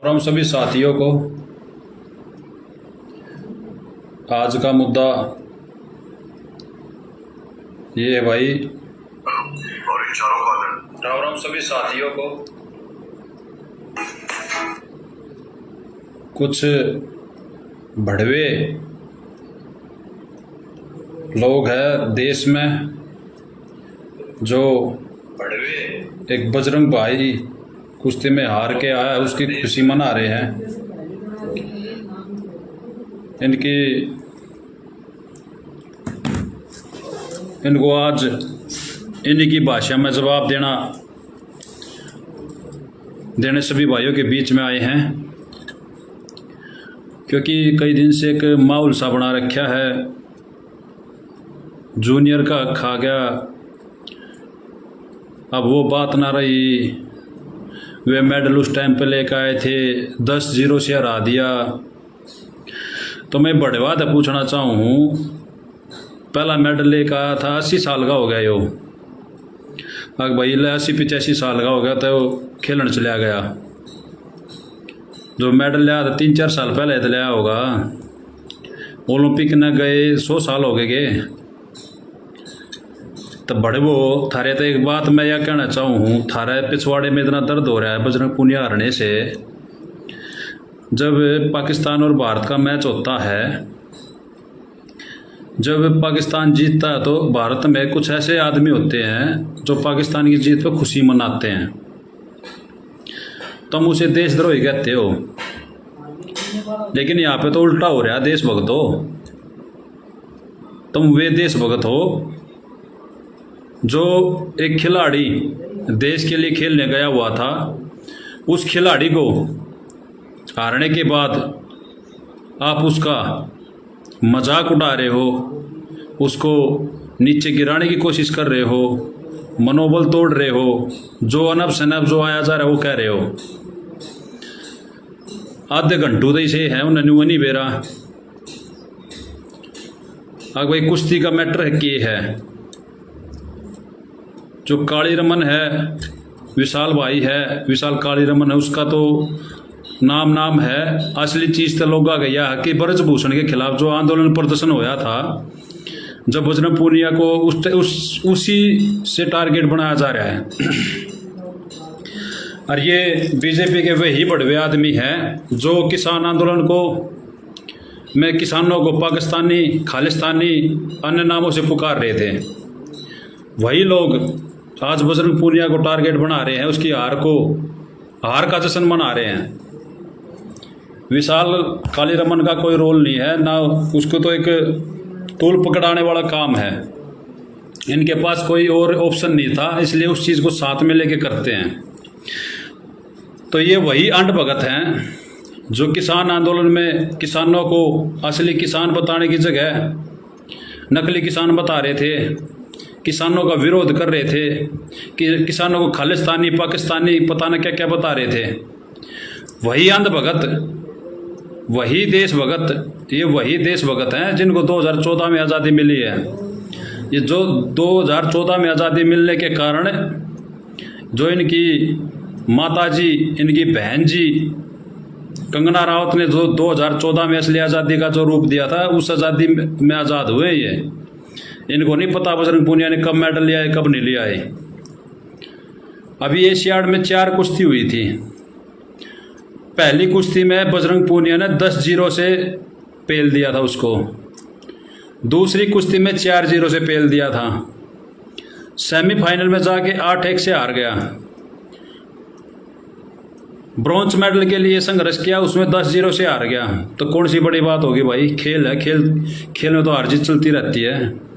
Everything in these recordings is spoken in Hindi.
और हम सभी साथियों को आज का मुद्दा ये है भाई, और हम सभी साथियों को कुछ भड़वे लोग हैं देश में जो एक बजरंग भाई कुश्ती में हार के आया है उसकी खुशी मना रहे हैं। इनको आज इन्हीं की भाषा में जवाब देने सभी भाइयों के बीच में आए हैं, क्योंकि कई दिन से एक माहौल सा बना रखा है। जूनियर का खा गया, अब वो बात ना रही। वे मेडल उस टाइम पे लेकर आए थे, 10-0 से हरा दिया। तो मैं बड़े बात पूछना चाहूँ, पहला मेडल लेकर आया था 80 साल का हो गया यो, अगर भाई 80-85 साल का हो गया तो खेलने चला गया। जो मेडल लिया था 3-4 साल पहले तो लिया होगा, ओलंपिक न गए 100 साल हो गए। तो बड़े वो थारे तो एक बात मैं यह कहना चाहूँ, थारे पिछवाड़े में इतना दर्द हो रहा है बजरंग पूनिया हारने से। जब पाकिस्तान और भारत का मैच होता है, जब पाकिस्तान जीतता है तो भारत में कुछ ऐसे आदमी होते हैं जो पाकिस्तान की जीत पर खुशी मनाते हैं। तुम उसे देशद्रोही कहते हो, लेकिन यहाँ पे तो उल्टा हो रहा है, देशभक्त हो तुम। वे देशभक्त हो जो एक खिलाड़ी देश के लिए खेलने गया हुआ था, उस खिलाड़ी को हारने के बाद आप उसका मजाक उड़ा रहे हो, उसको नीचे गिराने की कोशिश कर रहे हो, मनोबल तोड़ रहे हो, जो अनब शनब जो आया जा रहा है वो कह रहे हो। आधे घंटों तो से है उन्हें नहीं बेरा। अगर भाई कुश्ती का मैटर है कि है, जो काली रमन है, विशाल भाई है, विशाल काली रमन है, उसका तो नाम है। असली चीज़ तो लोग आ गया है कि ब्रजभूषण के खिलाफ जो आंदोलन प्रदर्शन होया था, जब बजरंग पूनिया को उसी से टारगेट बनाया जा रहा है। और ये बीजेपी के वही बड़वे आदमी हैं जो किसान आंदोलन को में किसानों को पाकिस्तानी, खालिस्तानी अन्य नामों से पुकार रहे थे। वही लोग आज बजरंग पूनिया को टारगेट बना रहे हैं, उसकी हार का जश्न मना रहे हैं। विशाल काली रमन का कोई रोल नहीं है ना, उसको तो एक तूल पकड़ाने वाला काम है। इनके पास कोई और ऑप्शन नहीं था, इसलिए उस चीज़ को साथ में लेके करते हैं। तो ये वही अंड भगत हैं जो किसान आंदोलन में किसानों को असली किसान बताने की जगह नकली किसान बता रहे थे, किसानों का विरोध कर रहे थे, कि किसानों को खालिस्तानी, पाकिस्तानी पता न क्या क्या बता रहे थे। वही अंधभगत, वही देशभगत, ये वही देशभगत हैं जिनको 2014 में आज़ादी मिली है। ये जो 2014 में आज़ादी मिलने के कारण जो इनकी माताजी, इनकी बहन जी कंगना रावत ने जो 2014 में असली आज़ादी का जो रूप दिया था, उस आज़ादी में आज़ाद हुए। ये इनको नहीं पता बजरंग पूनिया ने कब मेडल लिया है, कब नहीं लिया है। अभी एशियाड में 4 कुश्ती हुई थी। पहली कुश्ती में बजरंग पूनिया ने 10-0 से पेल दिया था उसको, दूसरी कुश्ती में 4-0 से पेल दिया था, सेमीफाइनल में जाके 8-1 से हार गया। ब्रॉन्ज मेडल के लिए संघर्ष किया, उसमें 10-0 से हार गया। तो कौन सी बड़ी बात होगी भाई, खेल है, खेल में तो हार जीत चलती रहती है।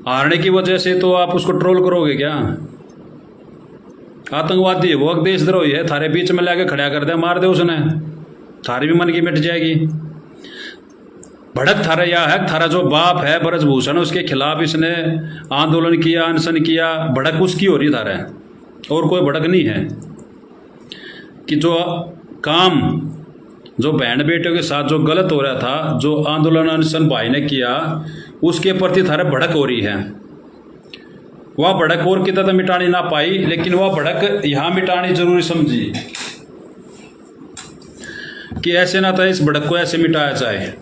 हारने की वजह से तो आप उसको ट्रोल करोगे क्या? आतंकवादी है वो, देशद्रोही है, थारे बीच में लाके खड़ा कर दे, मार दे उसने, थारी भी मन की मिट जाएगी। भड़क थारा यह है, थारा जो बाप है ब्रजभूषण, उसके खिलाफ इसने आंदोलन किया, अनशन किया, भड़क उसकी हो रही थारा, और कोई भड़क नहीं है। कि जो काम जो बहन बेटियों के साथ जो गलत हो रहा था, जो आंदोलन अनशन भाई ने किया, उसके प्रति थारा भड़क हो रही है। वह भड़क और कितना तो मिटानी ना पाई, लेकिन वह भड़क यहाँ मिटानी जरूरी समझी। कि ऐसे ना था इस भड़क को ऐसे मिटाया जाए।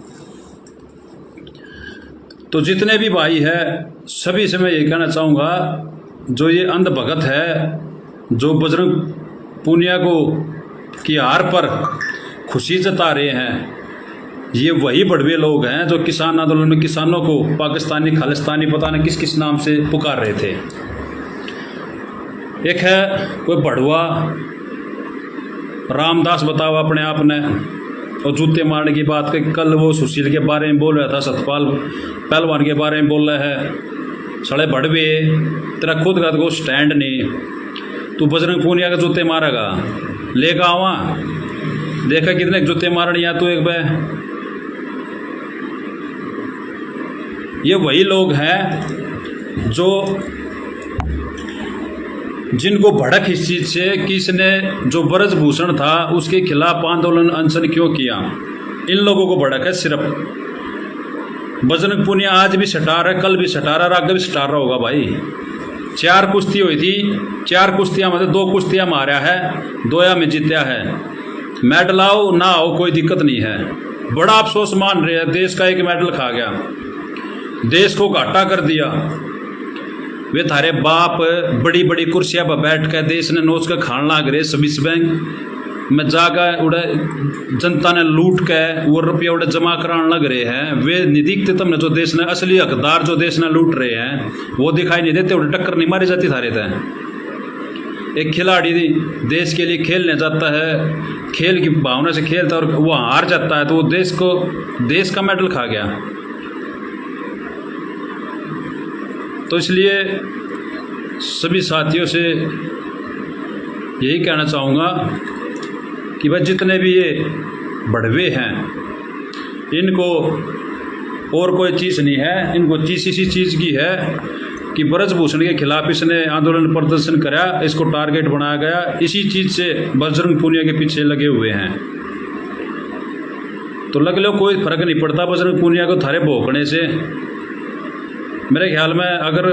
तो जितने भी भाई है सभी से मैं ये कहना चाहूँगा, जो ये अंध भगत है, जो बजरंग पूनिया को की हार पर खुशी जता रहे हैं, ये वही बड़वे लोग हैं जो किसान आंदोलन में किसानों को पाकिस्तानी खालिस्तानी पता नहीं किस किस नाम से पुकार रहे थे। एक है कोई बड़वा रामदास बताओ अपने आप ने, और जूते मारने की बात कर, कल वो सुशील के बारे में बोल रहा था, सतपाल पहलवान के बारे में बोल रहा है। सड़े बड़वे, तेरा खुद का तो स्टैंड नहीं, तू बजरंग पूनिया के जूते मारेगा, लेगा आवा देखा कितने जूते मारने या तू एक बार। ये वही लोग हैं जो जिनको भड़क इस चीज़ से कि इसने जो ब्रजभूषण था उसके खिलाफ आंदोलन अनशन क्यों किया, इन लोगों को भड़क है सिर्फ। बजरंग पूनिया आज भी सटार है, कल भी सटार है, आगे भी सटार होगा भाई। 4 कुश्ती हुई थी, 4 कुश्तियाँ मतलब 2 कुश्तियाँ मारा है, 2 में जीत्या है। मेडल आओ ना आओ कोई दिक्कत नहीं है। बड़ा अफसोस मान रहे हैं, देश का एक मेडल खा गया, देश को घाटा कर दिया। वे थारे बाप बड़ी बड़ी कुर्सियां पर बैठ कर देश ने नोच कर खान लाग रहे, स्विस बैंक में जाकर उड़े जनता ने लूट के वो रुपया उड़े जमा कराने लग रहे हैं। वे नहीं दिखते तुमने जो देश ने असली हकदार जो देश ने लूट रहे हैं वो दिखाई नहीं देते, उड़े टक्कर नहीं मारी जाती थारे थे। एक खिलाड़ी देश के लिए खेलने जाता है, खेल की भावना से खेलता है और वो हार जाता है तो वो देश का मेडल खा गया। तो इसलिए सभी साथियों से यही कहना चाहूँगा कि भाई जितने भी ये बड़वे हैं इनको और कोई चीज़ नहीं है, इनको चीज़ इसी चीज़ की है कि ब्रजभूषण के खिलाफ इसने आंदोलन प्रदर्शन करा, इसको टारगेट बनाया गया, इसी चीज़ से बजरंग पूनिया के पीछे लगे हुए हैं। तो लग लो कोई फर्क नहीं पड़ता बजरंग पूनिया को थारे भोंकने से। मेरे ख्याल में अगर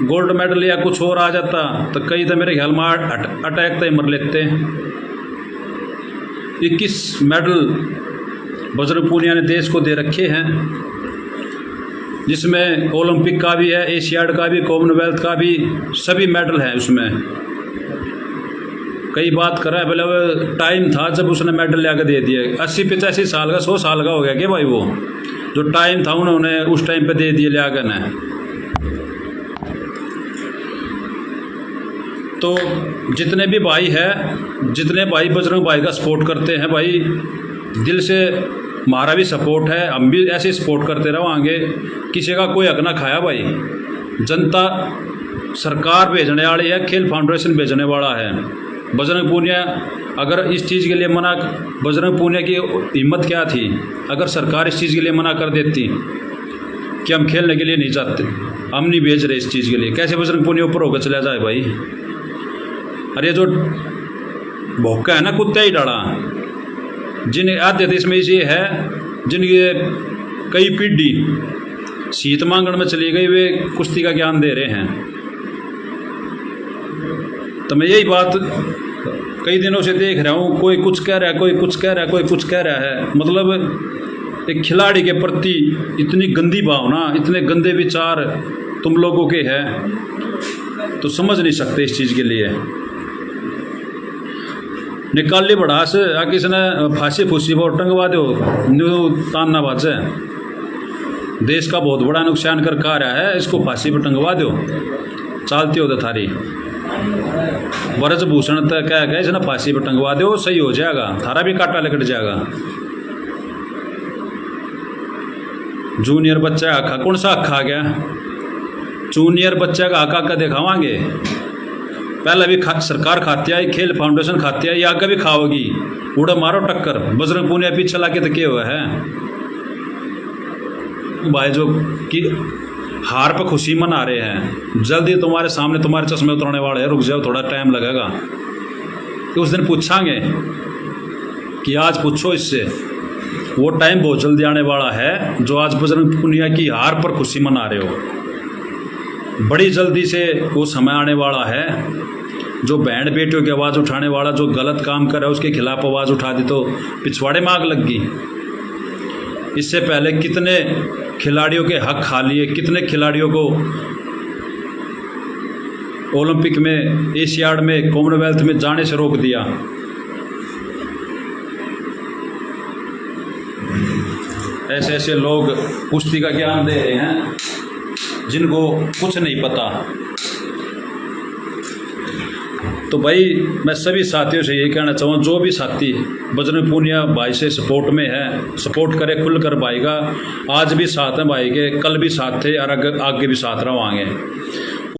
गोल्ड मेडल या कुछ और आ जाता तो कई तो मेरे ख्याल में अटैक तय मर लेते। 21 मेडल बजरंग पूनिया ने देश को दे रखे हैं, जिसमें ओलंपिक का भी है, एशियाड का भी, कॉमनवेल्थ का भी, सभी मेडल हैं उसमें। कई बात कर रहे हैं, पहले वो टाइम था जब उसने मेडल ला के दे दिए। 80-85 साल का, 100 साल का हो गया क्या भाई? वो जो टाइम था उन्होंने उस टाइम पे दे दिए लिया कर ने। तो जितने भी भाई हैं, जितने भाई बजरंग भाई का सपोर्ट करते हैं, भाई दिल से हमारा भी सपोर्ट है, हम भी ऐसे सपोर्ट करते रहेंगे। किसी का कोई हक ना खाया भाई। जनता सरकार भेजने वाली है, खेल फाउंडेशन भेजने वाला है। बजरंग पूनिया अगर इस चीज़ के लिए मना, बजरंग पूनिया की हिम्मत क्या थी अगर सरकार इस चीज़ के लिए मना कर देती कि हम खेलने के लिए नहीं जाते, हम नहीं भेज रहे इस चीज़ के लिए, कैसे बजरंग पूनिया ऊपर होकर चला जाए भाई? अरे जो भौका है ना कुत्ते ही डाला, जिन आधे देश में इसे है जिनके कई पीढ़ी शीत मांगण में चली गई, वे कुश्ती का ज्ञान दे रहे हैं। तो मैं यही बात कई दिनों से देख रहा हूँ, कोई कुछ कह रहा है, कोई कुछ कह रहा है, कोई कुछ कह रहा है। मतलब एक खिलाड़ी के प्रति इतनी गंदी भावना, इतने गंदे विचार तुम लोगों के हैं तो समझ नहीं सकते इस चीज़ के लिए। निकाल ली बढ़ास आके इसने फांसी फूसी पर टंगवा दो, न्यू तानना बाजे, देश का बहुत बड़ा नुकसान कर आ रहा है, इसको फांसी पर टंगवा दो, चालती हो तो थारी ब्रजभूषण तक क्या गया, इसने फांसी पर टंगवा दो, सही हो जाएगा, थारा भी काटा लकड़ जाएगा। जूनियर बच्चा आखा, कौन सा आखा आ गया? जूनियर बच्चा का आका का दिखावांगे, पहले भी सरकार खाती आई, खेल फाउंडेशन खाती आई, आगे भी खाओगी, उड़ा मारो टक्कर। बजरंग पूनिया पीछे ला के तो क्या हुआ है भाई? जो कि हार पर खुशी मना रहे हैं, जल्दी तुम्हारे सामने तुम्हारे चश्मे उतरने वाले हैं, रुक जाओ थोड़ा टाइम लगेगा। तो उस दिन पूछांगे कि आज पूछो इससे, वो टाइम बहुत जल्दी आने वाला है जो आज बजरंग पूनिया की हार पर खुशी मना रहे हो। बड़ी जल्दी से वो समय आने वाला है जो बहन बेटियों की आवाज़ उठाने वाला जो गलत काम कर रहा है उसके खिलाफ आवाज़ उठा दी तो पिछवाड़े में आग लग गई। इससे पहले कितने खिलाड़ियों के हक खा लिए, कितने खिलाड़ियों को ओलंपिक में, एशियाड में, कॉमनवेल्थ में जाने से रोक दिया। ऐसे ऐसे लोग कुश्ती का ज्ञान दे रहे हैं जिनको कुछ नहीं पता। तो भाई मैं सभी साथियों से यही कहना चाहूँ, जो भी साथी बजरंग पूनिया भाई से सपोर्ट में है, सपोर्ट करे खुलकर भाई का। आज भी साथ हैं भाई के, कल भी साथ थे और आगे भी साथ रहोगे।